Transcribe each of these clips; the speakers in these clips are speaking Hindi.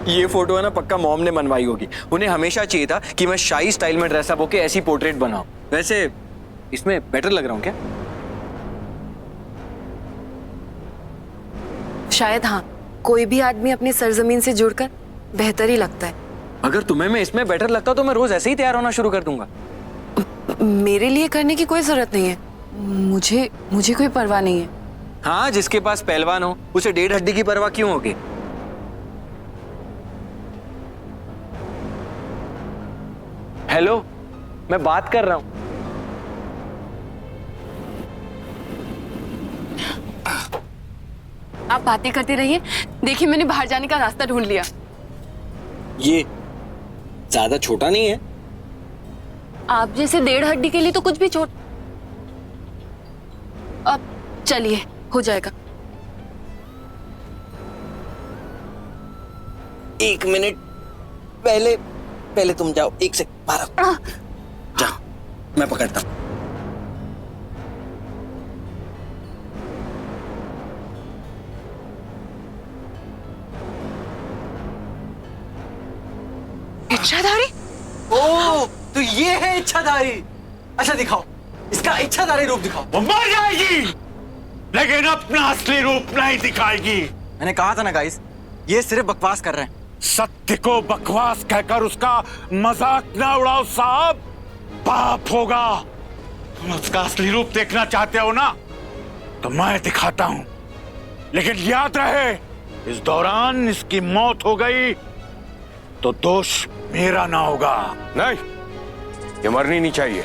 ये फोटो है ना पक्का मॉम ने बनवाई होगी। उन्हें हमेशा चाहिए था कि मैं शाही स्टाइल में ड्रेसअप होके ऐसी पोर्ट्रेट बनाऊं। वैसे इसमें बेटर लग रहा हूं क्या? शायद हाँ, कोई भी आदमी अपनी सरजमीन से जुड़कर बेहतर ही लगता है। अगर तुम्हें मैं इसमें बेटर लगता तो मैं रोज ऐसे ही तैयार होना शुरू कर दूंगा। मेरे लिए करने की कोई जरूरत नहीं है। मुझे कोई परवाह नहीं है। हाँ, जिसके पास पहलवान हो उसे 1.5 हड्डी की परवाह क्यों होगी? हेलो, मैं बात कर रहा हूं। आप बातें करते रहिए। देखिए मैंने बाहर जाने का रास्ता ढूंढ लिया। ये ज्यादा छोटा नहीं है? आप जैसे 1.5 हड्डी के लिए तो कुछ भी छोड़। अब चलिए, हो जाएगा। 1 मिनट पहले तुम जाओ। 1 सेकंड मारो। जाओ, मैं पकड़ता हूं। इच्छाधारी? ओह, तो ये है इच्छाधारी। अच्छा दिखाओ, इसका इच्छाधारी रूप दिखाओ। वो मर जाएगी लेकिन अपना असली रूप नहीं दिखाएगी। मैंने कहा था ना गाइस, ये सिर्फ बकवास कर रहे हैं। सत्य को बकवास कहकर उसका मजाक ना उड़ाओ साहब, पाप होगा। तुम उसका असली रूप देखना चाहते हो ना, तो मैं दिखाता हूं, लेकिन याद रहे इस दौरान इसकी मौत हो गई तो दोष मेरा ना होगा। नहीं, ये मरनी नहीं चाहिए।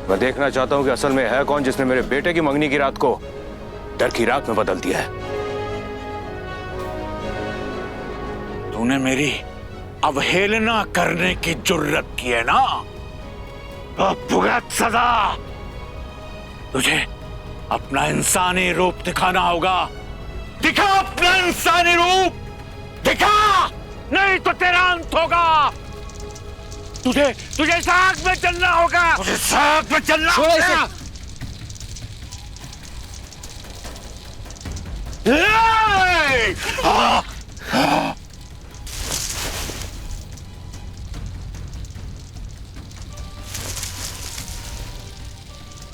मैं देखना चाहता हूं कि असल में है कौन जिसने मेरे बेटे की मंगनी की रात को डर की रात में बदल दिया है। तूने मेरी अवहेलना करने की जुर्रत की है ना, तो भुगत सजा। तुझे अपना इंसानी रूप दिखाना होगा। दिखा अपना इंसानी रूप, दिखा, नहीं तो तेरा अंत होगा। तुझे साग में चलना होगा। तुझे साग में चलना होगा।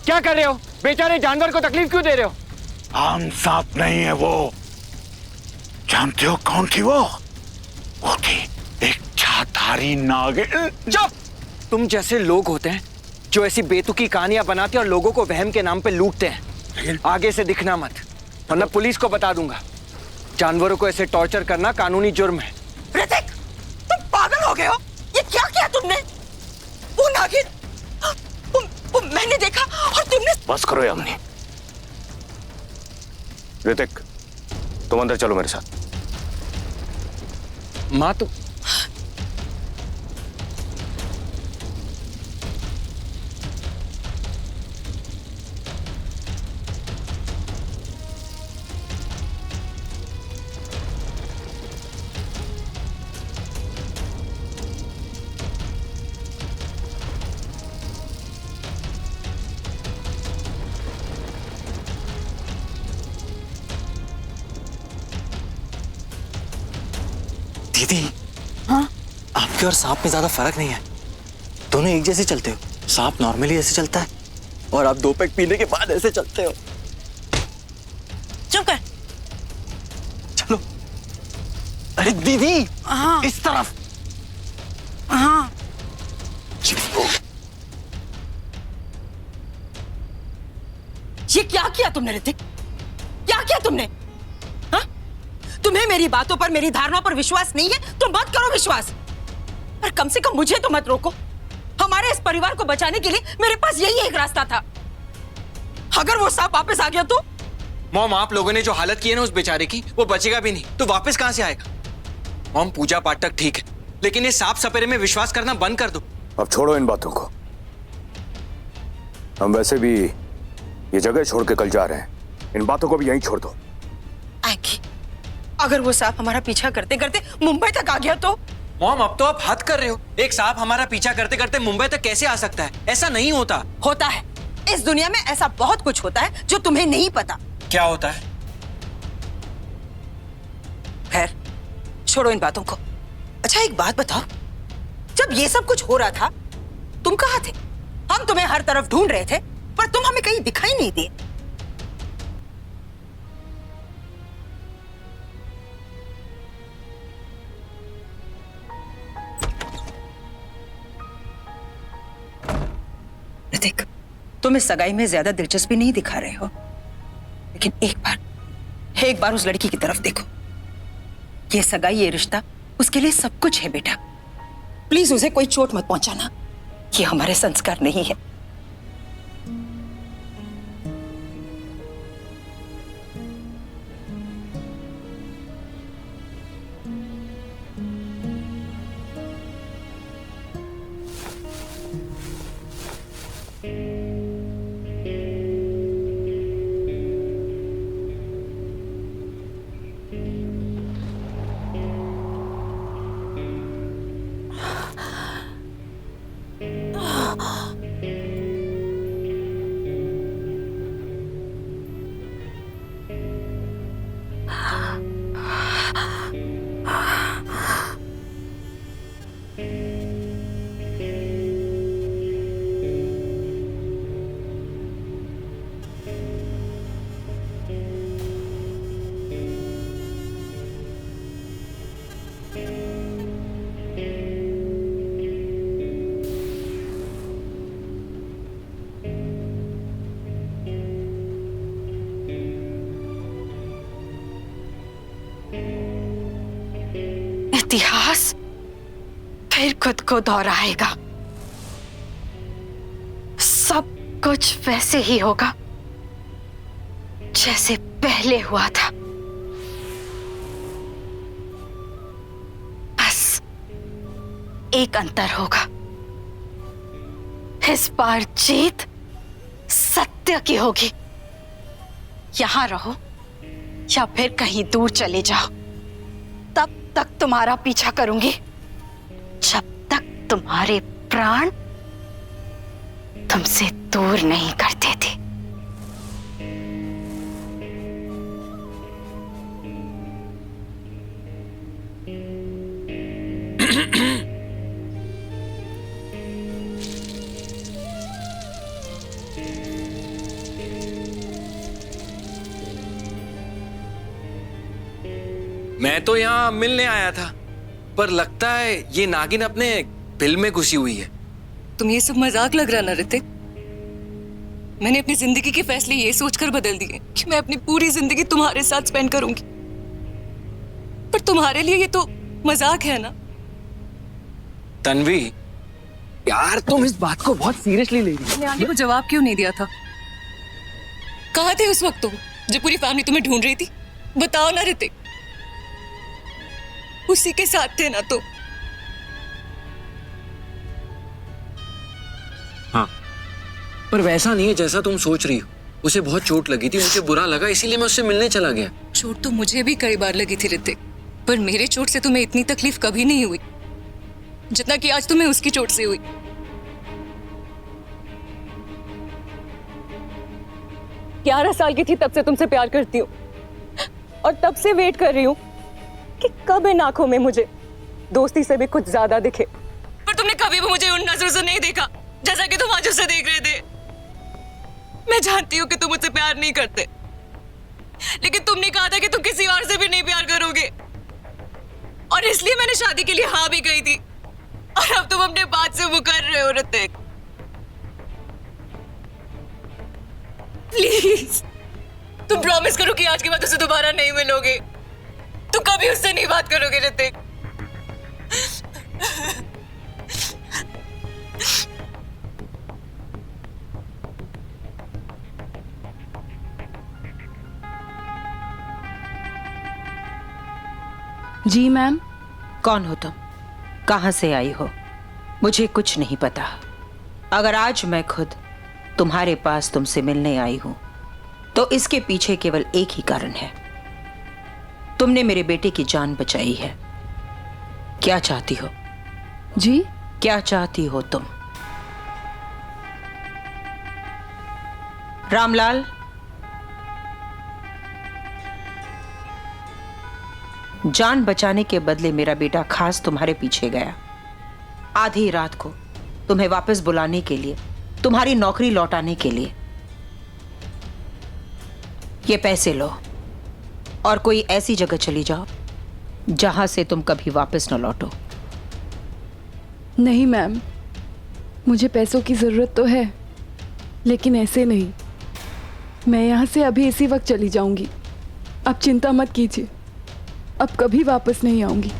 क्या कर रहे हो? बेचारे जानवर को तकलीफ क्यों दे रहे हो? आम सांप नहीं है वो। जानते हो कौन थी वो थी एक छाधारी नागिन। चुप! तुम जैसे लोग होते हैं जो ऐसी बेतुकी कहानियां बनाते हैं और लोगों को वहम के नाम पे लूटते हैं। आगे से दिखना मत, वरना पुलिस को बता दूंगा। जानवरों को ऐसे टॉर्चर करना कानूनी जुर्म है। ऋतिक, तुम पागल हो गए हो? ये क्या किया तुमने? वो नागिन, वो मैंने देखा और तुमने। बस करो यामिनी। ऋतिक, तुम अंदर चलो मेरे साथ। माँ तो दीदी, हाँ? आपके और सांप में ज्यादा फर्क नहीं है। दोनों एक जैसे चलते हो। सांप नॉर्मली ऐसे चलता है और आप 2 पैक पीने के बाद ऐसे चलते हो। चुप कर। चलो। अरे दीदी, हाँ। इस तरफ। हाँ। ये क्या किया तुमने ऋतिक? क्या किया तुमने? हाँ? तुम्हें मेरी बातों पर, मेरी धारणाओं पर विश्वास नहीं है तो मत करो विश्वास, पर कम से कम मुझे तो मत रोको। हमारे इस परिवार को बचाने के लिए मेरे पास यही एक रास्ता था। अगर वो सांप वापस आ गया तो? मॉम, आप लोगों ने जो हालत की है ना उस बेचारे की, वो बचेगा भी नहीं तो वापस कहां से आएगा? मॉम, पूजा पाठ तक ठीक है, लेकिन ये सांप सपेरे में विश्वास करना बंद कर दो। अब छोड़ो इन बातों को। हम वैसे भी ये जगह छोड़ के कल जा रहे हैं, इन बातों को भी यहीं छोड़ दो। आएगी। अगर वो सांप हमारा पीछा करते करते मुंबई तक आ गया तो? मॉम, अब तो आप हद कर रहे हो। एक सांप हमारा पीछा करते करते मुंबई तक कैसे आ सकता है? ऐसा नहीं होता। होता है। इस दुनिया में ऐसा बहुत कुछ होता है जो तुम्हें नहीं पता। क्या होता है? खैर, छोड़ो इन बातों को। अच्छा एक बात बताओ, जब ये सब कुछ हो रहा था तुम कहाँ थे? हम तुम्हें हर तरफ ढूंढ रहे थे पर तुम हमें कहीं दिखाई नहीं दिए। ऋतिक, तुम इस सगाई में ज्यादा दिलचस्पी नहीं दिखा रहे हो, लेकिन एक बार उस लड़की की तरफ देखो। ये सगाई, ये रिश्ता उसके लिए सब कुछ है बेटा। प्लीज उसे कोई चोट मत पहुंचाना, ये हमारे संस्कार नहीं है। इतिहास फिर खुद को दोहराएगा। सब कुछ वैसे ही होगा जैसे पहले हुआ था। बस एक अंतर होगा, इस बार जीत सत्य की होगी। यहां रहो या फिर कहीं दूर चले जाओ, तब तक तुम्हारा पीछा करूंगी जब तक तुम्हारे प्राण तुमसे दूर नहीं करते थे। मैं तो यहाँ मिलने आया था, पर लगता है ये नागिन अपने बिल में घुसी हुई है। तुम ये सब मजाक लग रहा ना ऋतिक? मैंने अपनी जिंदगी के फैसले ये सोचकर बदल दिए कि मैं अपनी पूरी जिंदगी तुम्हारे साथ स्पेंड करूंगी। पर तुम्हारे लिए ये तो मजाक है ना? तन्वी, यार तुम इस बात को बहुत सीरियसली ले रही हो। मैंने आने को जवाब क्यों नहीं दिया था? कहाँ थे उस वक्त तुम जब पूरी फैमिली तुम्हें ढूंढ रही थी? बताओ ना ऋतिक, उसी के साथ थे ना तुम? हाँ, पर वैसा नहीं है जैसा तुम सोच रही हो। उसे बहुत चोट लगी थी, मुझे बुरा लगा, इसीलिए मैं उससे मिलने चला गया। चोट तो मुझे भी कई बार लगी थी ऋतिक, पर मेरे चोट से तुम्हें इतनी तकलीफ कभी नहीं हुई जितना कि आज तुम्हें उसकी चोट से हुई। ग्यारह साल की थी तब से तुमसे प्यार करती हूँ और तब से वेट कर रही हूँ कि कब इन आंखों में मुझे दोस्ती से भी कुछ ज्यादा दिखे। पर तुमने कभी भी मुझे उन नजरों से नहीं देखा जैसा कि तुम आज उसे देख रहे थे। मैं जानती हूँ कि तुम मुझसे प्यार नहीं करते, लेकिन तुमने कहा था कि तुम किसी और से भी नहीं प्यार करोगे, और इसलिए मैंने शादी के लिए हाँ भी कही थी। और अब तुम अपने बात से मुकर रहे हो ऋतिक। प्लीज तुम प्रॉमिस करो कि आज के बाद उसे दोबारा नहीं मिलोगे। तुम कभी उससे नहीं बात करोगे ऋतिक। जी मैम। कौन हो तुम? कहां से आई हो? मुझे कुछ नहीं पता। अगर आज मैं खुद तुम्हारे पास तुमसे मिलने आई हूं तो इसके पीछे केवल एक ही कारण है। तुमने मेरे बेटे की जान बचाई है। क्या चाहती हो? जी? क्या चाहती हो तुम? रामलाल, जान बचाने के बदले मेरा बेटा खास तुम्हारे पीछे गया, आधी रात को तुम्हें वापस बुलाने के लिए, तुम्हारी नौकरी लौटाने के लिए। ये पैसे लो और कोई ऐसी जगह चली जाओ जहां से तुम कभी वापस न लौटो। नहीं मैम, मुझे पैसों की जरूरत तो है, लेकिन ऐसे नहीं। मैं यहाँ से अभी इसी वक्त चली जाऊंगी। आप चिंता मत कीजिए, अब कभी वापस नहीं आऊंगी।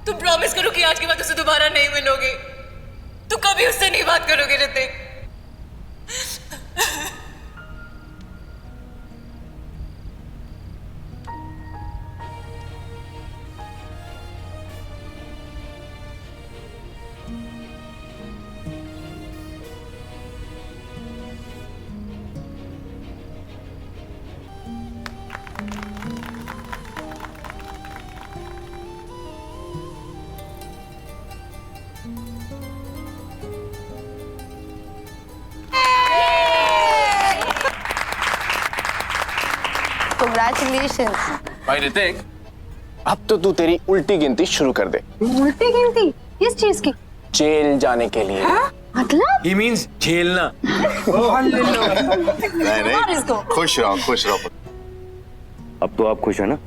तुम प्रॉमिस करो कि आज के बाद उसे दोबारा नहीं मिलोगे। तू कभी उससे नहीं बात करोगे ऋतिक। Congratulations. भाई ऋतिक, अब तो तू तेरी उल्टी गिनती शुरू कर दे। उल्टी गिनती किस चीज की? जेल जाने के लिए। मतलब? He means झेलना। इसको खुश रहो, खुश रहो। अब तो आप खुश है ना?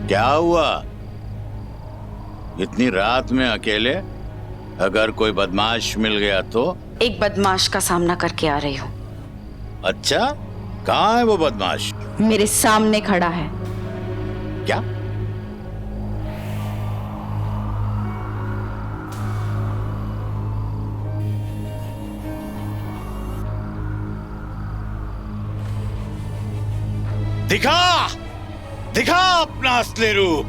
क्या हुआ? इतनी रात में अकेले? अगर कोई बदमाश मिल गया तो? एक बदमाश का सामना करके आ रही हूँ। अच्छा, कहाँ है वो बदमाश? मेरे सामने खड़ा है। क्या? दिखा दिखा अपना असली रूप।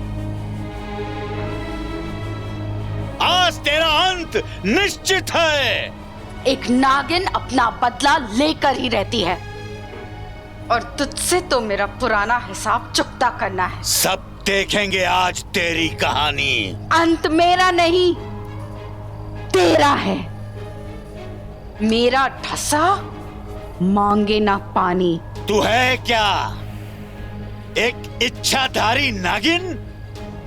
आज तेरा अंत निश्चित है। एक नागिन अपना बदला लेकर ही रहती है, और तुझसे तो मेरा पुराना हिसाब चुकता करना है। सब देखेंगे आज तेरी कहानी। अंत मेरा नहीं, तेरा है। मेरा ढसा मांगे ना पानी। तू है क्या? एक इच्छाधारी नागिन?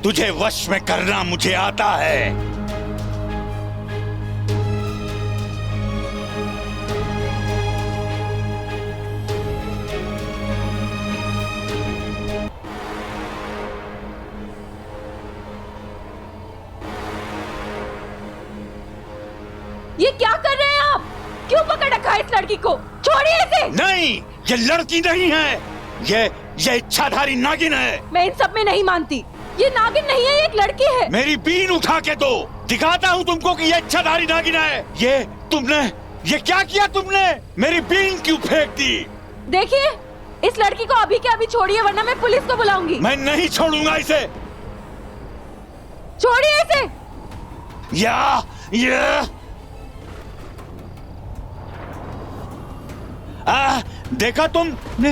तुझे वश में करना मुझे आता है। ये क्या कर रहे हैं आप? क्यों पकड़ रखा है इस लड़की को? छोड़िए इसे। नहीं, ये लड़की नहीं है, ये इच्छाधारी नागिन है। मैं इन सब में नहीं मानती। ये नागिन नहीं है, ये एक लड़की है। मेरी बीन उठा के दो, दिखाता हूँ तुमको कि ये इच्छाधारी नागिन है। ये क्या किया तुमने? मेरी बीन क्यों फेंक दी? देखिए, इस लड़की को अभी के अभी छोड़िए, वरना मैं पुलिस को बुलाऊंगी। मैं नहीं छोड़ूंगा इसे। छोड़िए इसे। देखा तुमने?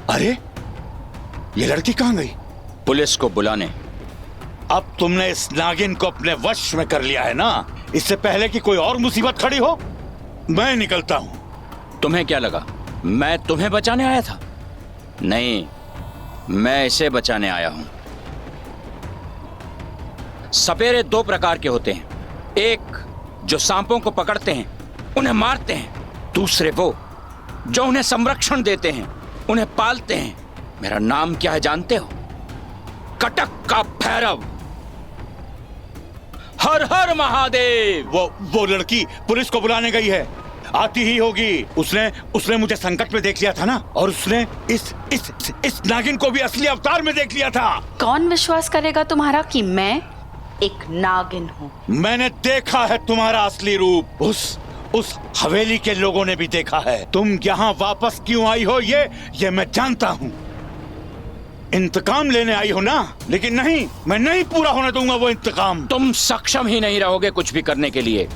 अरे, ये लड़की कहाँ गई? पुलिस को बुलाने। अब तुमने इस नागिन को अपने वश में कर लिया है ना? इससे पहले कि कोई और मुसीबत खड़ी हो, मैं निकलता हूं। तुम्हें क्या लगा मैं तुम्हें बचाने आया था? नहीं, मैं इसे बचाने आया हूं। सपेरे दो प्रकार के होते हैं, एक जो सांपों को पकड़ते हैं, उन्हें मारते हैं। दूसरे वो जो उन्हें संरक्षण देते हैं, उन्हें पालते हैं। मेरा नाम क्या है जानते हो? कटक का भैरव। हर हर महादेव। वो लड़की पुलिस को बुलाने गई है। आती ही होगी। उसने उसने मुझे संकट में देख लिया था ना, और उसने इस नागिन को भी असली अवतार में देख लिया था। कौन विश्वास करेगा तुम्हारा कि मैं एक नागिन हूँ? मैंने देखा है तुम्हारा असली रूप। उस हवेली के लोगों ने भी देखा है। तुम यहाँ वापस क्यों आई हो ये मैं जानता हूँ। इंतकाम लेने आई हो ना, लेकिन नहीं, मैं नहीं पूरा होने दूंगा वो इंतकाम। तुम सक्षम ही नहीं रहोगे कुछ भी करने के लिए।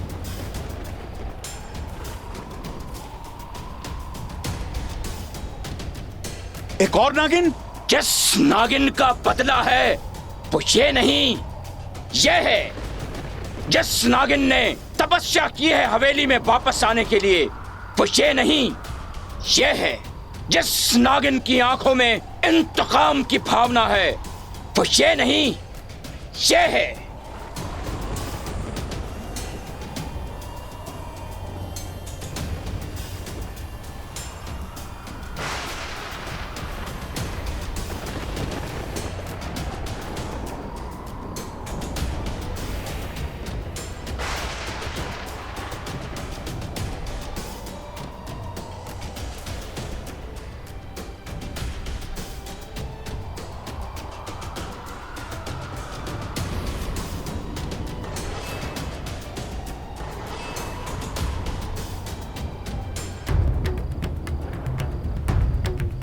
एक और नागिन? जिस नागिन का बदला है वो ये नहीं, ये है। जिस नागिन ने तपस्या की है हवेली में वापस आने के लिए, वो ये नहीं, ये है। जिस नागिन की आंखों में इंतकाम की भावना है, वो ये नहीं, ये है।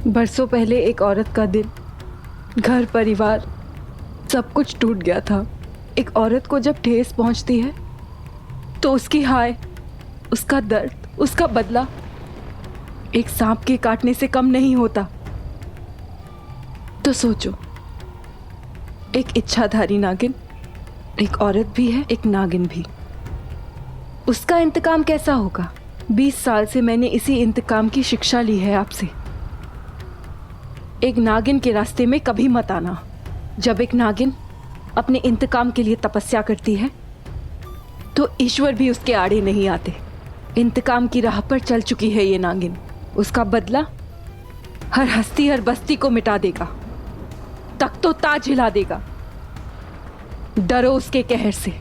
बरसों पहले एक औरत का दिल, घर परिवार सब कुछ टूट गया था। एक औरत को जब ठेस पहुंचती है तो उसकी हाय, उसका दर्द, उसका बदला एक सांप के काटने से कम नहीं होता। तो सोचो, एक इच्छाधारी नागिन, एक औरत भी है, एक नागिन भी। उसका इंतकाम कैसा होगा? 20 साल से मैंने इसी इंतकाम की शिक्षा ली है आपसे। एक नागिन के रास्ते में कभी मत आना। जब एक नागिन अपने इंतकाम के लिए तपस्या करती है तो ईश्वर भी उसके आड़े नहीं आते। इंतकाम की राह पर चल चुकी है ये नागिन। उसका बदला हर हस्ती, हर बस्ती को मिटा देगा, तख्तो ताज हिला देगा। डरो उसके कहर से,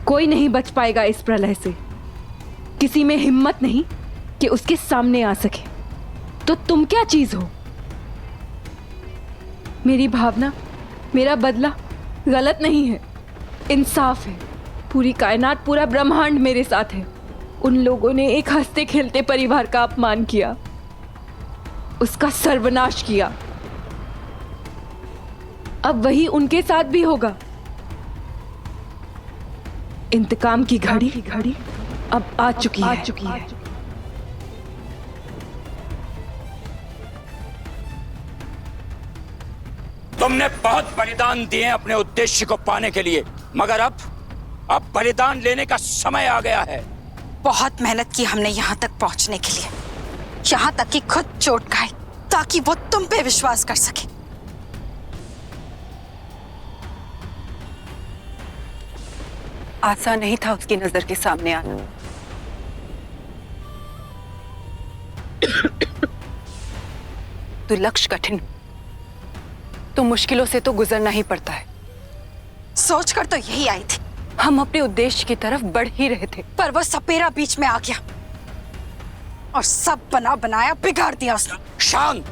कोई नहीं बच पाएगा इस प्रलय से। किसी में हिम्मत नहीं कि उसके सामने आ सके। तो तुम क्या चीज हो? मेरी भावना, मेरा बदला गलत नहीं है, इंसाफ है। पूरी कायनात, पूरा ब्रह्मांड मेरे साथ है। उन लोगों ने एक हंसते खेलते परिवार का अपमान किया, उसका सर्वनाश किया। अब वही उनके साथ भी होगा। इंतकाम की घड़ी अब आ चुकी है। तुमने बहुत बलिदान दिए अपने उद्देश्य को पाने के लिए, मगर अब बलिदान लेने का समय आ गया है। बहुत मेहनत की हमने यहाँ तक पहुँचने के लिए, यहाँ तक कि खुद चोट खाई ताकि वो तुम पे विश्वास कर सके। आसान नहीं था उसकी नजर के सामने आना। तो लक्ष्य कठिन, तो मुश्किलों से तो गुजरना ही पड़ता है। सोचकर तो यही आई थी। हम अपने उद्देश्य की तरफ बढ़ ही रहे थे, पर वो सपेरा बीच में आ गया और सब बना बनाया बिगाड़ दिया उसने। शांत,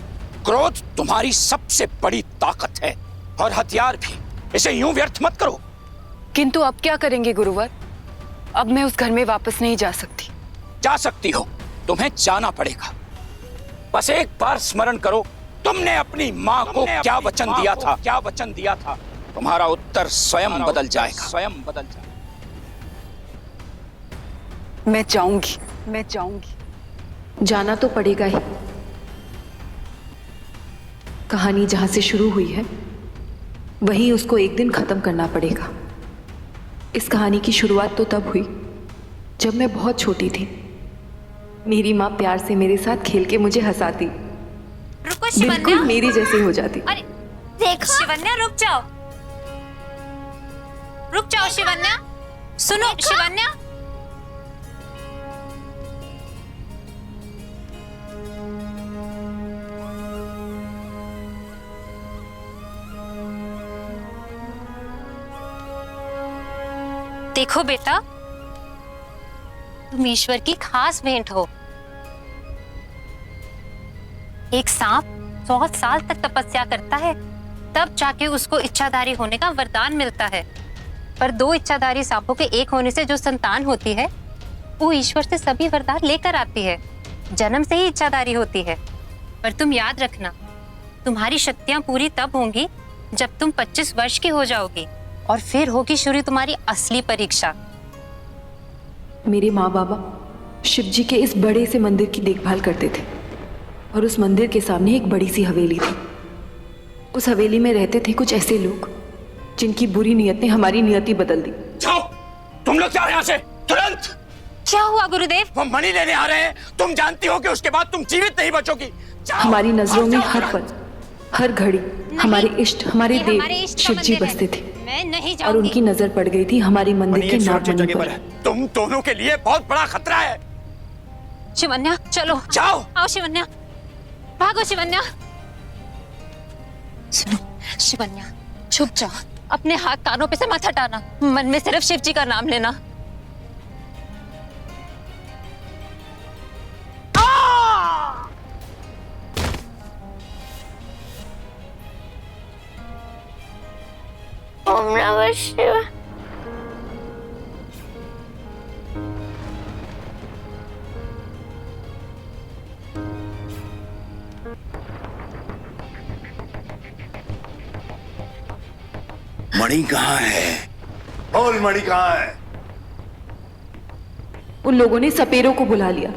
क्रोध तुम्हारी सबसे बड़ी ताकत है और हथियार भी। इसे यूं व्यर्थ मत करो। किंतु अब क्या करेंगे गुरुवर? अब मैं उस घर में वापस नहीं जा सकती। जा सकती हो, तुम्हें जाना पड़ेगा। बस एक बार स्मरण करो, तुमने अपनी माँ को क्या वचन दिया था। तुम्हारा उत्तर स्वयं बदल जाएगा। मैं जाऊंगी। जाना तो पड़ेगा ही। कहानी जहां से शुरू हुई है वहीं उसको एक दिन खत्म करना पड़ेगा। इस कहानी की शुरुआत तो तब हुई जब मैं बहुत छोटी थी। मेरी माँ प्यार से मेरे साथ खेल के मुझे हंसाती, रुको बिल्कुल मेरी जैसी हो जाती। अरे देखो शिवन्या, रुक जाओ शिवन्या। सुनो शिवन्या, देखो बेटा, तुम ईश्वर की खास भेंट हो। एक सांप 100 साल तक तपस्या करता है, तब जाके उसको इच्छाधारी होने का वरदान मिलता है। पर 2 इच्छाधारी सांपों के एक होने से जो संतान होती है, वो ईश्वर से सभी वरदान लेकर आती है। जन्म से ही इच्छाधारी होती है। पर तुम याद रखना, तुम्हारी शक्तियां पूरी तब होंगी जब तुम 25 वर्ष की हो जाओगी, और फिर होगी शुरू तुम्हारी असली परीक्षा। मेरे माँ बाबा शिव जी के इस बड़े से मंदिर की देखभाल करते थे, और उस मंदिर के सामने एक बड़ी सी हवेली थी। उस हवेली में रहते थे कुछ ऐसे लोग जिनकी बुरी नीयत ने हमारी नियति बदल दी। जाओ, तुम लोग जाओ यहाँ से तुरंत। क्या हुआ गुरुदेव? वो मणि लेने आ रहे हैं। तुम जानती हो कि उसके बाद तुम जीवित नहीं बचोगी। हमारी नजरों में हर पल, हर घड़ी हमारे इष्ट, हमारे देव शिव जी बसते थे, मैं नहीं और जाऊंगी। उनकी नजर पड़ गई थी हमारी मंदिर के नागमणि पर। तुम दोनों के लिए बहुत बड़ा खतरा है। शिवन्या चलो, जाओ। आओ शिवन्या, भागो शिवन्या। सुनो शिवन्या, छुप जाओ, अपने हाथ कानों पे से मत हटाना, मन में सिर्फ शिव जी का नाम लेना। ओम नमः शिवाय। मणि कहाँ है? बोल, मणि कहाँ है? उन लोगों ने सपेरों को बुला लिया,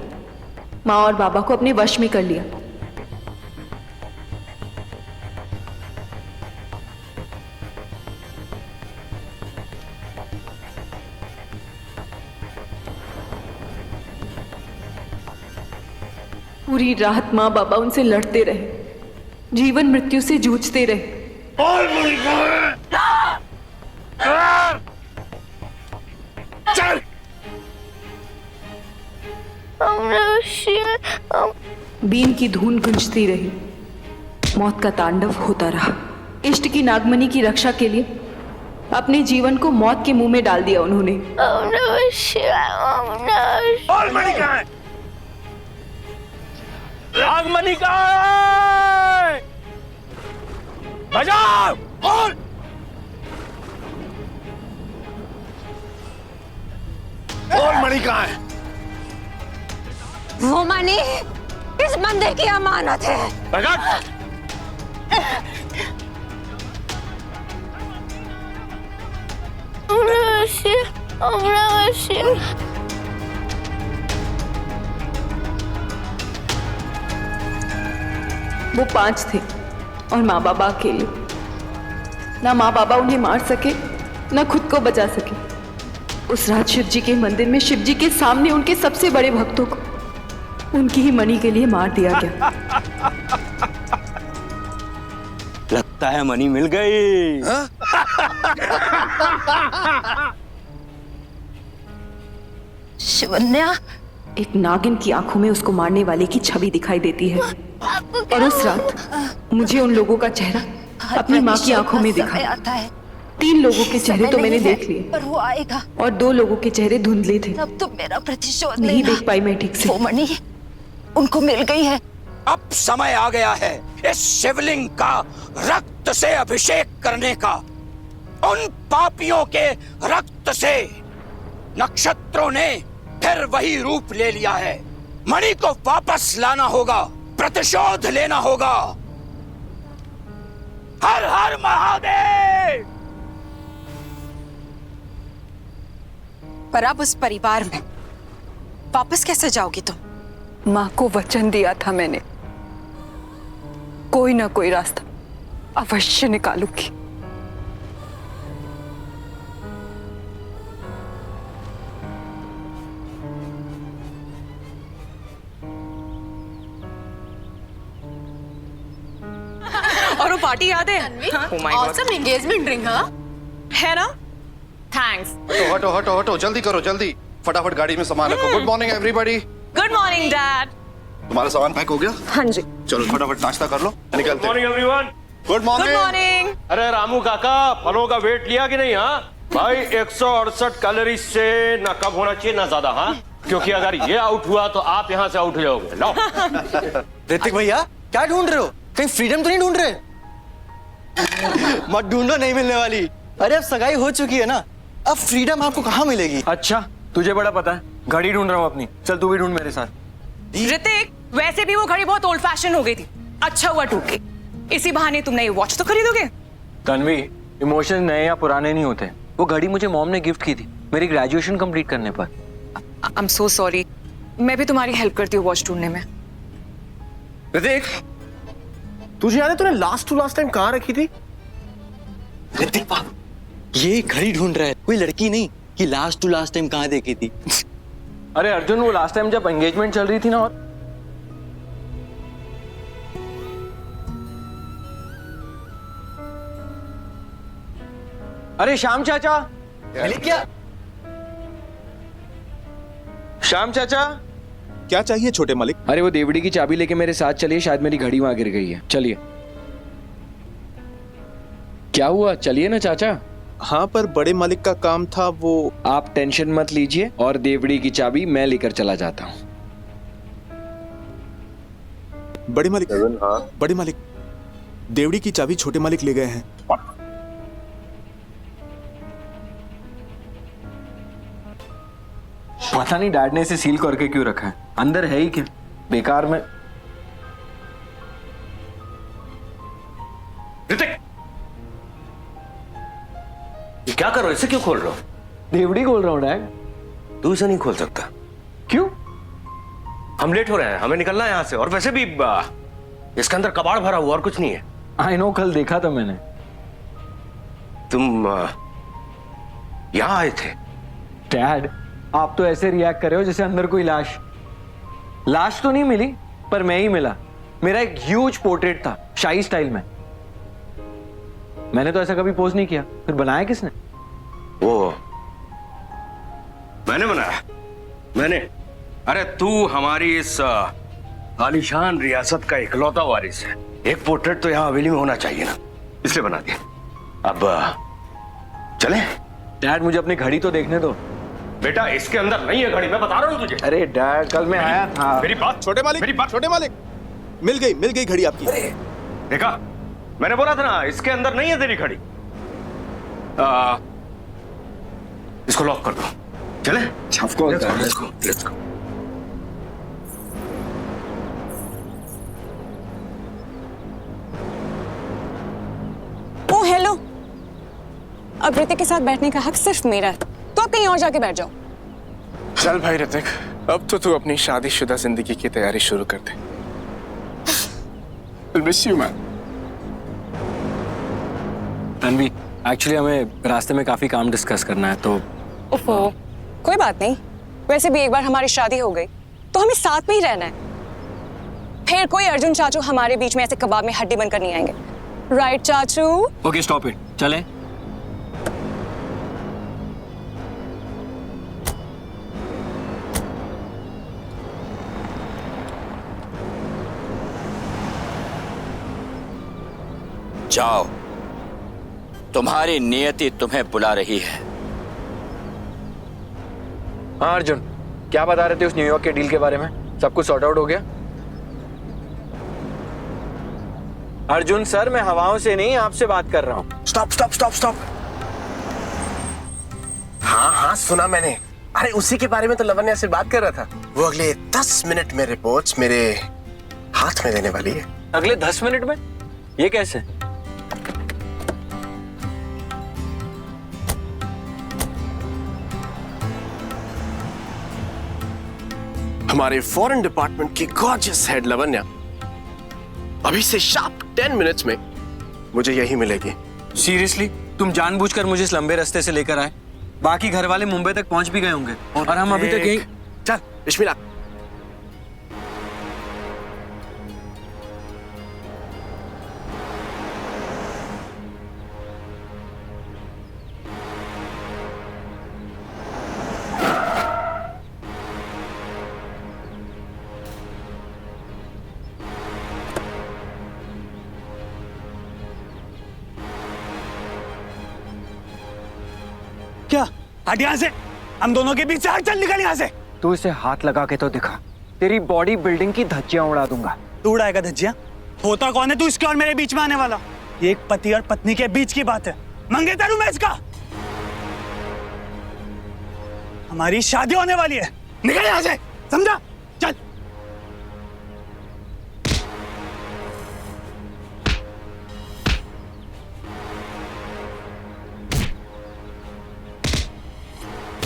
माँ और बाबा को अपने वश में कर लिया। पूरी रात माँ बाबा उनसे लड़ते रहे, जीवन मृत्यु से जूझते रहे। बोल, मणि कहाँ है? चल। ओम नमः शिवाय। बीन की धून गुंजती रही, मौत का तांडव होता रहा। इष्ट की नागमणि की रक्षा के लिए अपने जीवन को मौत के मुंह में डाल दिया उन्होंने। ओम नमः शिवाय। ओम नमः शिवाय। बोल, मणि कहाँ है? नागमणि कहाँ है? बजाओ, बोल। बोल, मणि कहाँ है? वो मणि इस मंदिर की अमानत है। प्रकट। ओम नमः शिवाय। ओम नमः शिवाय। वो 5 थे और माँ बाबा अकेले। ना माँ बाबा उन्हें मार सके, ना खुद को बचा सके। उस रात शिव जी के मंदिर में शिव जी के सामने उनके सबसे बड़े भक्तों को उनकी ही मणि के लिए मार दिया गया। लगता है मणि मिल गई। शिवन्या, एक नागिन की आंखों में उसको मारने वाले की छवि दिखाई देती है, और उस रात मुझे उन लोगों का चेहरा अपनी माँ की आंखों में दिखा। आता है, 3 लोगों के चेहरे तो मैंने देख लिए, पर वो आएगा, और 2 लोगों के चेहरे धुंधले थे। तब तुम मेरा प्रतिशोध नहीं लेना। देख पाई मैं ठीक से। वो मणि उनको मिल गई है। अब समय आ गया है इस शिवलिंग का रक्त से अभिषेक करने का। उन पापियों के रक्त से नक्षत्रों ने फिर वही रूप ले लिया है। मणि को वापस लाना होगा, प्रतिशोध लेना होगा। हर हर महादेव। पर अब उस परिवार में वापस कैसे जाओगी तुम? माँ को वचन दिया था मैंने, कोई ना कोई रास्ता अवश्य निकालूंगी। और वो पार्टी याद है? ऑसम एंगेजमेंट रिंग, हाँ? है ना? थैंक्स। हटो हटो हटो, जल्दी करो जल्दी, फटाफट गाड़ी में सामान रखो। Good morning everybody. Good morning dad. तुम्हारा सामान पैक हो गया? हाँ जी। चलो फटाफट नाश्ता कर लो, निकलते हैं। Everyone. Good morning. Good morning. अरे रामू काका, फलों का वेट लिया कि नहीं? हाँ भाई, 168 कैलोरी से ना कम होना चाहिए ना ज्यादा। हाँ क्योंकि अगर ये आउट हुआ तो आप यहां से आउट हो जाओगे। लो। ऋतिक भैया क्या ढूंढ रहे हो? कहीं फ्रीडम तो नहीं ढूंढ रहे? मत ढूंढो, नहीं मिलने वाली। अरे अब सगाई हो चुकी है ना, अब फ्रीडम आपको कहाँ मिलेगी? अच्छा तुझे बड़ा पता है, घड़ी ढूंढ रहा हूँ अपनी। चल तू भी ढूंढ मेरे साथ। ऋतिक, वैसे भी वो घड़ी बहुत ओल्ड फैशन हो गई थी, अच्छा हुआ टूट गई। इसी बहाने तुम नई वॉच तो खरीदोगे। तन्वी, इमोशन नए या पुराने नहीं होते। वो घड़ी मुझे मॉम ने गिफ्ट की थी मेरी ग्रेजुएशन कंप्लीट करने पर। आई एम सो सॉरी, मैं भी तुम्हारी हेल्प करती हूँ वॉच ढूंढने में। ऋतिक, तुझे याद है तूने लास्ट टू लास्ट टाइम कहाँ रखी थी? ऋतिक बाबू, ये घड़ी ढूंढ रहा है, कोई लड़की नहीं कि लास्ट टू लास्ट टाइम कहाँ देखी थी। अरे अर्जुन, वो लास्ट टाइम जब एंगेजमेंट चल रही थी ना, और अरे श्याम चाचा मिली क्या? श्याम चाचा, क्या चाहिए छोटे मालिक? अरे वो देवड़ी की चाबी लेके मेरे साथ चलिए, शायद मेरी घड़ी वहां गिर गई है। चलिए। क्या हुआ? चलिए ना चाचा। हाँ, पर बड़े मालिक का काम था वो। आप टेंशन मत लीजिए और देवड़ी की चाबी मैं लेकर चला जाता हूँ। बड़े मालिक, हाँ बड़े मालिक, देवड़ी की चाबी छोटे मालिक ले गए हैं। पता नहीं डैड ने इसे सील करके क्यों रखा है, अंदर है ही क्या बेकार में। ऋतिक, ये क्या कर रहे हो? इसे क्यों खोल रहे हो? देवड़ी खोल रहा हूँ डैड। तू इसे नहीं खोल सकता। क्यों? हम लेट हो रहे हैं, हमें निकलना है यहाँ से। और वैसे भी इसके अंदर कबाड़ भरा हुआ और कुछ नहीं है। आई नो, कल देखा था मैंने। तुम यहाँ आए थे? डैड, आप तो ऐसे रिएक्ट कर रहे हो जैसे अंदर कोई लाश तो नहीं मिली, पर मैं ही मिला। मेरा एक ह्यूज पोर्ट्रेट था शाही स्टाइल में। मैंने तो ऐसा कभी पोज नहीं किया, फिर बनाया किसने? वो मैंने बनाया। मैंने? अरे तू हमारी इस आलीशान रियासत का इकलौता वारिस है। एक पोर्ट्रेट तो यहाँ हवेली में होना चाहिए ना, इसलिए बना दिया। अब चले? डैड, मुझे अपनी घड़ी तो देखने दो। बेटा, इसके अंदर नहीं है घड़ी, मैं बता रहा हूँ तुझे। अरे डैड, कल मैं आया था। मेरी बात छोटे मालिक, मेरी बात। छोटे मालिक, मिल गई घड़ी आपकी। देखा, मैंने बोला था ना, इसके अंदर नहीं है तेरी घड़ी। इसको लॉक कर दो। चले? Of course, Dad. Let's go. Oh hello, अब ऋतिक के साथ बैठने का हक सिर्फ मेरा है, तो आप कहीं और जाके बैठ जाओ। चल भाई ऋतिक, अब तो तू अपनी शादीशुदा जिंदगी की तैयारी शुरू कर दे। I'll miss you, man. Tanvi, actually हमें रास्ते में काफी काम डिस्कस करना है, तो ओफो, कोई बात नहीं। वैसे भी एक बार हमारी शादी हो गई तो हमें साथ में ही रहना है। फिर कोई अर्जुन चाचू हमारे बीच में ऐसे कबाब में हड्डी बनकर नहीं आएंगे। राइट चाचू? Okay, stop it. चलें? जाओ, तुम्हारी नियति तुम्हें बुला रही है। हाँ अर्जुन, क्या बता रहे थे उस न्यूयॉर्क के डील के बारे में? सब कुछ सॉर्ट आउट हो गया? अर्जुन सर, मैं हवाओं से नहीं आपसे बात कर रहा हूँ। स्टॉप। हाँ, सुना मैंने। अरे उसी के बारे में तो लवन्या से बात कर रहा था। वो अगले 10 मिनट में रिपोर्ट्स मेरे हाथ में देने वाली है। अगले 10 मिनट में? ये कैसे? हमारे फॉरेन डिपार्टमेंट की गॉर्जियस हेड लवन्या अभी से शार्प 10 मिनट्स में मुझे यही मिलेगी। सीरियसली? तुम जानबूझकर मुझे इस लंबे रास्ते से लेकर आए? बाकी घर वाले मुंबई तक पहुंच भी गए होंगे और हम अभी तक यही। चल बिस्मिल्लाह। क्या? हट यहाँ से, हम दोनों के बीच से हट, चल निकल यहाँ से। तू इसे हाथ लगा के तो दिखा, तेरी बॉडी बिल्डिंग की धज्जियां उड़ा दूंगा। तू उड़ाएगा धज्जियां? होता कौन है तू इसके और मेरे बीच में आने वाला? ये एक पति और पत्नी के बीच की बात है, मंगेतर हूं मैं इसका। हमारी शादी होने वाली है, निकल यहां से, समझा? चल।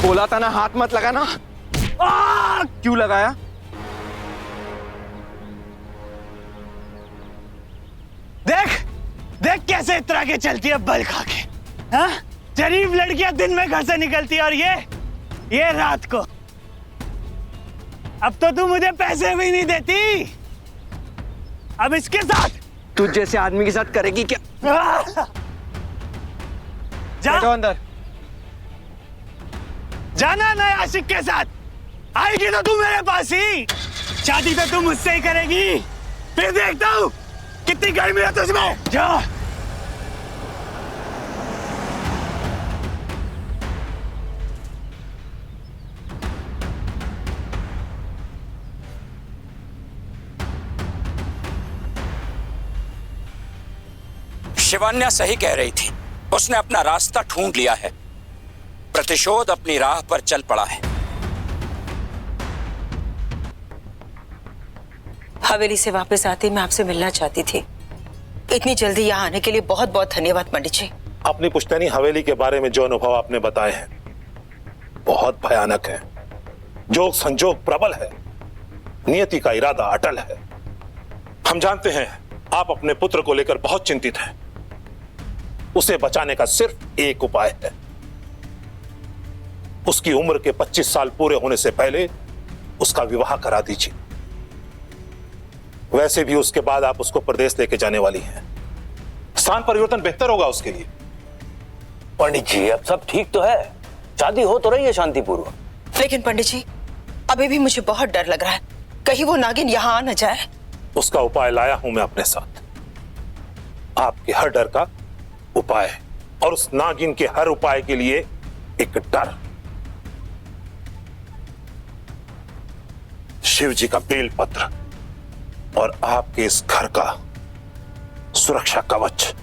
बोला था ना हाथ मत लगाना। क्यों लगाया? देख देख कैसे इतरा के चलती है बल खा के। हाँ? शरीफ लड़कियां दिन में घर से निकलती है और ये रात को। अब तो तू मुझे पैसे भी नहीं देती, अब इसके साथ तुझ जैसे आदमी के साथ करेगी क्या? जा बैठो अंदर। जाना नए आशिक के साथ, आएगी तो तू मेरे पास ही, शादी तो तू मुझसे ही करेगी, फिर देखता हूँ कितनी गर्मी है तुझमें। जा। शिवान्या सही कह रही थी, उसने अपना रास्ता ढूंढ लिया है, प्रतिशोध अपनी राह पर चल पड़ा है। हवेली से वापस आते मैं आपसे मिलना चाहती थी। इतनी जल्दी यहाँ आने के लिए बहुत बहुत धन्यवाद पंडित जी। अपनी पुश्तैनी हवेली के बारे में जो अनुभव आपने बताए हैं बहुत भयानक है। जोग संजोग प्रबल है, नियति का इरादा अटल है। हम जानते हैं आप अपने पुत्र को लेकर बहुत चिंतित हैं। उसे बचाने का सिर्फ एक उपाय है, उसकी उम्र के 25 साल पूरे होने से पहले उसका विवाह करा दीजिए। वैसे भी उसके बाद आप उसको प्रदेश लेके जाने वाली हैं, स्थान परिवर्तन बेहतर होगा उसके लिए। पंडित जी अब सब ठीक तो है, शादी हो तो रही है शांतिपूर्वक। लेकिन पंडित जी अभी भी मुझे बहुत डर लग रहा है, कहीं वो नागिन यहाँ आ न जाए। उसका उपाय लाया हूं मैं अपने साथ, आपके हर डर का उपाय, और उस नागिन के हर उपाय के लिए एक डर। शिव जी का बेल पत्र और आपके इस घर का सुरक्षा कवच।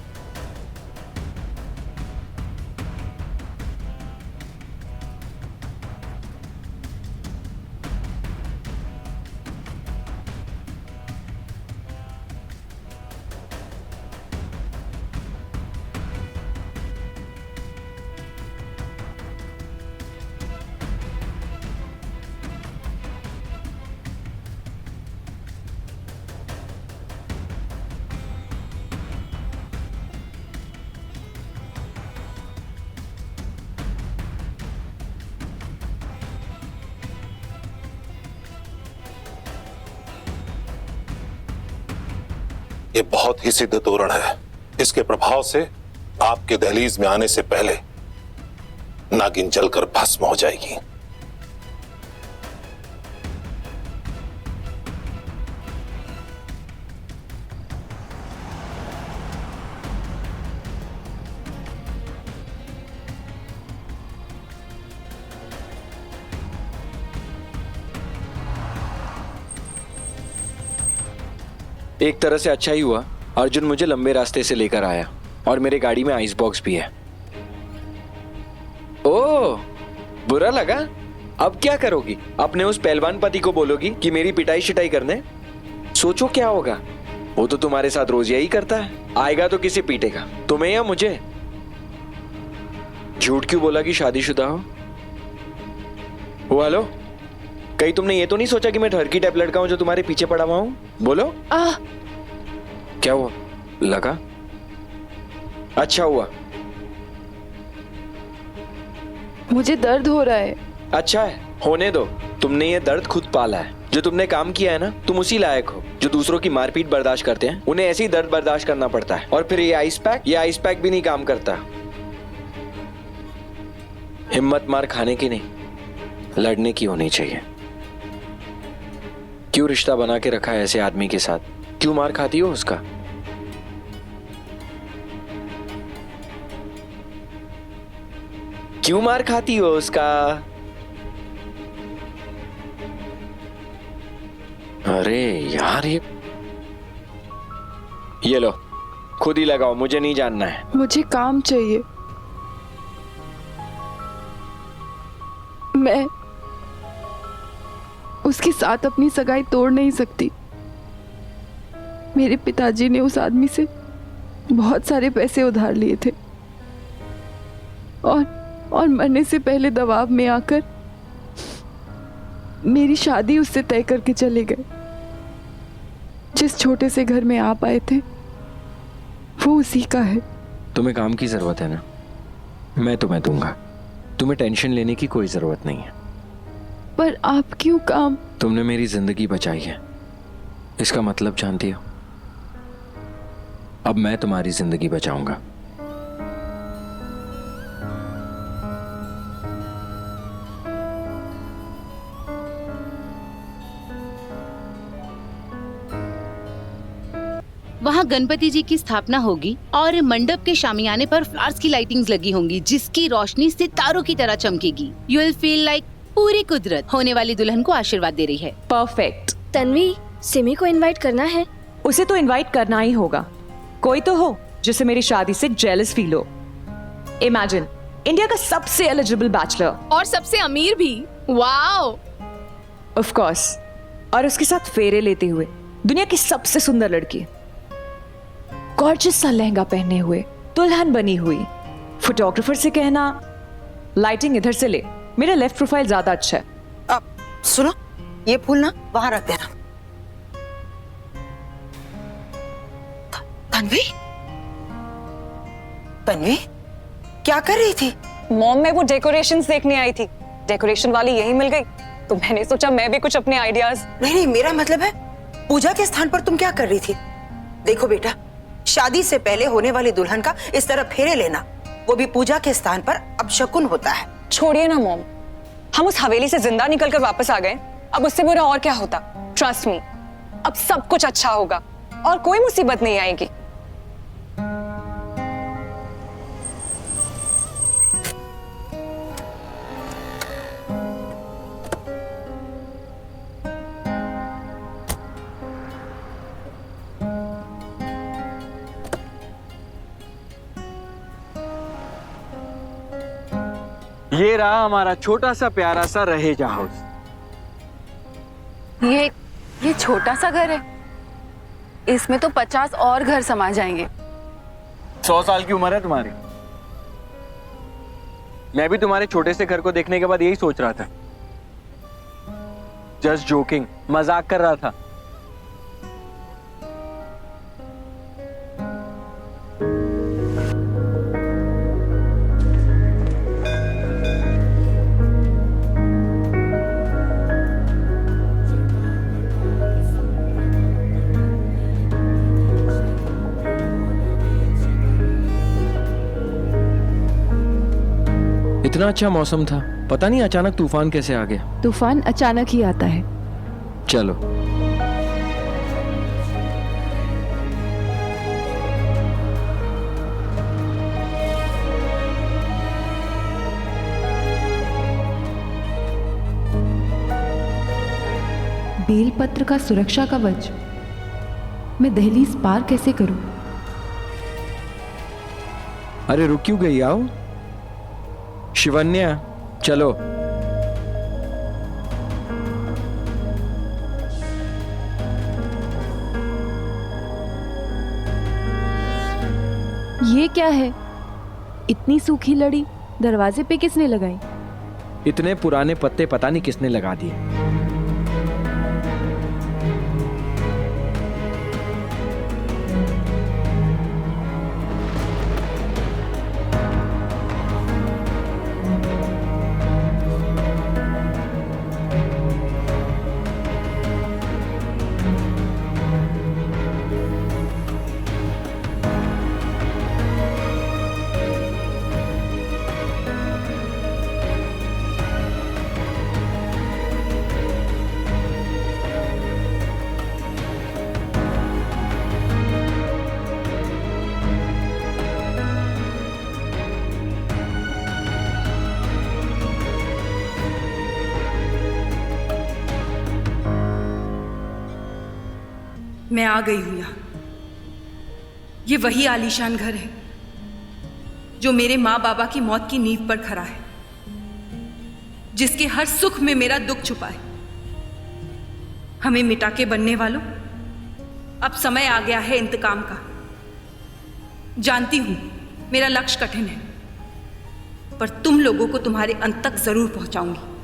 ये बहुत ही सिद्ध तोरण है, इसके प्रभाव से आपके दहलीज में आने से पहले नागिन जलकर भस्म हो जाएगी। एक तरह से अच्छा ही हुआ अर्जुन मुझे लंबे रास्ते से लेकर आया, और मेरे गाड़ी में आइस बॉक्स भी है। ओह, बुरा लगा? अब क्या करोगी? अपने उस पहलवान पति को बोलोगी कि मेरी पिटाई शिटाई करने? सोचो क्या होगा, वो तो तुम्हारे साथ रोज यही करता है। आएगा तो किसे पीटेगा, तुम्हें या मुझे? झूठ क्यों बोला कि शादीशुदा हो? हेलो, कहीं तुमने ये तो नहीं सोचा कि मैं ठरकी टाइप लड़का हूं जो तुम्हारे पीछे पड़ा हुआ हूं? बोलो। क्या हुआ? लगा? अच्छा हुआ। मुझे दर्द हो रहा है। अच्छा है, होने दो। तुमने ये दर्द खुद पाला है। जो तुमने काम किया है ना, तुम उसी लायक हो। जो दूसरों की मारपीट बर्दाश्त करते हैं, उन्हें ऐसे ही दर्द बर्दाश्त करना पड़ता है। और फिर ये आइस पैक भी नहीं काम करता। हिम्मत मार खाने की नहीं, लड़ने की होनी चाहिए। क्यों रिश्ता बना के रखा है ऐसे आदमी के साथ? क्यों मार खाती हो उसका? क्यों मार खाती हो उसका? अरे यार, ये लो, खुद ही लगाओ, मुझे नहीं जानना है। मुझे काम चाहिए। मैं उसके साथ अपनी सगाई तोड़ नहीं सकती। मेरे पिताजी ने उस आदमी से बहुत सारे पैसे उधार लिए थे और मरने से पहले दबाव में आकर मेरी शादी उससे तय करके चले गए। जिस छोटे से घर में आप आए थे वो उसी का है। तुम्हें काम की जरूरत है ना, मैं तुम्हें दूंगा। तुम्हें टेंशन लेने की कोई जरूरत नहीं है। पर आप क्यों काम? तुमने मेरी जिंदगी बचाई है, इसका मतलब जानती हो? अब मैं तुम्हारी जिंदगी बचाऊंगा। वहाँ गणपति जी की स्थापना होगी और मंडप के शामियाने पर फ्लावर्स की लाइटिंग्स लगी होंगी जिसकी रोशनी सितारों की तरह चमकेगी। यू विल फील लाइक पूरी कुदरत होने वाली दुल्हन को आशीर्वाद दे रही है। परफेक्ट। तन्वी, सिमी को इनवाइट करना है। उसे तो इनवाइट करना ही होगा। कोई तो हो जिसे मेरी शादी से जेलस फील हो। इमेजिन, इंडिया का सबसे एलिजिबल बैचलर और सबसे अमीर भी। वाओ। ऑफ कोर्स, और उसके साथ फेरे लेते हुए दुनिया की सबसे सुंदर लड़की, गॉर्जियस सा लहंगा पहने हुए, दुल्हन बनी हुई। फोटोग्राफर से कहना लाइटिंग इधर से ले, मेरा लेफ्ट प्रोफाइल ज्यादा अच्छा है। अब सुनो, ये फूल ना वहां रख देना। तन्वी, तन्वी क्या कर रही थी? मॉम, मैं वो डेकोरेशंस देखने आई थी। डेकोरेशन वाली यही मिल गई तो मैंने सोचा मैं भी कुछ अपने आइडियाज। नहीं, मेरा मतलब है पूजा के स्थान पर तुम क्या कर रही थी? देखो बेटा, शादी से पहले होने वाली दुल्हन का इस तरह फेरे लेना, वो भी पूजा के स्थान पर, अपशकुन होता है। छोड़िए ना मॉम, हम उस हवेली से जिंदा निकलकर वापस आ गए, अब उससे बुरा और क्या होता। ट्रस्ट मी, अब सब कुछ अच्छा होगा और कोई मुसीबत नहीं आएगी। ये रहा हमारा छोटा सा प्यारा सा रहेजा हाउस। ये छोटा सा घर है, इसमें तो 50 और घर समा जाएंगे। 100 साल की उम्र है तुम्हारी। मैं भी तुम्हारे छोटे से घर को देखने के बाद यही सोच रहा था। जस्ट जोकिंग, मजाक कर रहा था। इतना अच्छा मौसम था, पता नहीं अचानक तूफान कैसे आ गया। तूफान अचानक ही आता है। चलो। बेलपत्र का सुरक्षा कवच, मैं दहलीज पार कैसे करूं? अरे रुक क्यों गई? आओ शिवन्या, चलो। ये क्या है? इतनी सूखी लड़ी दरवाजे पे किसने लगाई? इतने पुराने पत्ते पता नहीं किसने लगा दिए। मैं आ गई हूं यहां। ये वही आलीशान घर है जो मेरे माँ बाबा की मौत की नींव पर खड़ा है, जिसके हर सुख में मेरा दुख छुपा है। हमें मिटा के बनने वालों, अब समय आ गया है इंतकाम का। जानती हूं मेरा लक्ष्य कठिन है, पर तुम लोगों को तुम्हारे अंत तक जरूर पहुंचाऊंगी।